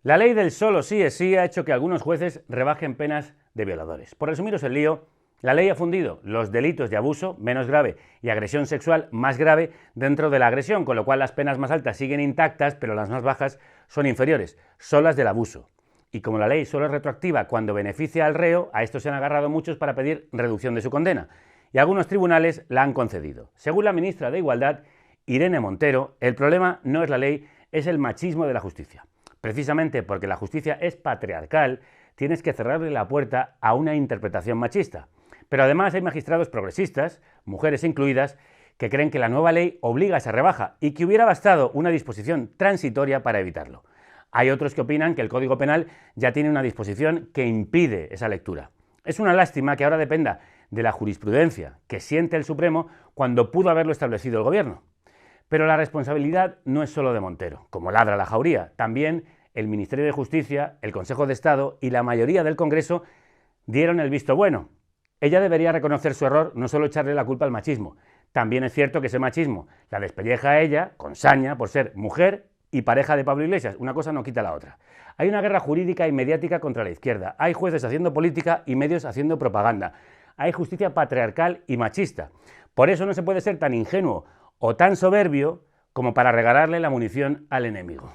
La ley del solo sí es sí ha hecho que algunos jueces rebajen penas de violadores. Por resumiros el lío, la ley ha fundido los delitos de abuso, menos grave, y agresión sexual, más grave, dentro de la agresión, con lo cual las penas más altas siguen intactas, pero las más bajas son inferiores, son las del abuso. Y como la ley solo es retroactiva cuando beneficia al reo, a esto se han agarrado muchos para pedir reducción de su condena. Y algunos tribunales la han concedido. Según la ministra de Igualdad, Irene Montero, el problema no es la ley, es el machismo de la justicia. Precisamente porque la justicia es patriarcal, tienes que cerrarle la puerta a una interpretación machista. Pero además hay magistrados progresistas, mujeres incluidas, que creen que la nueva ley obliga a esa rebaja y que hubiera bastado una disposición transitoria para evitarlo. Hay otros que opinan que el Código Penal ya tiene una disposición que impide esa lectura. Es una lástima que ahora dependa de la jurisprudencia que siente el Supremo cuando pudo haberlo establecido el Gobierno. Pero la responsabilidad no es solo de Montero, como ladra la jauría. También el Ministerio de Justicia, el Consejo de Estado y la mayoría del Congreso dieron el visto bueno. Ella debería reconocer su error, no solo echarle la culpa al machismo. También es cierto que ese machismo la despelleja a ella, con saña, por ser mujer y pareja de Pablo Iglesias. Una cosa no quita la otra. Hay una guerra jurídica y mediática contra la izquierda. Hay jueces haciendo política y medios haciendo propaganda. Hay justicia patriarcal y machista. Por eso no se puede ser tan ingenuo o tan soberbio como para regalarle la munición al enemigo.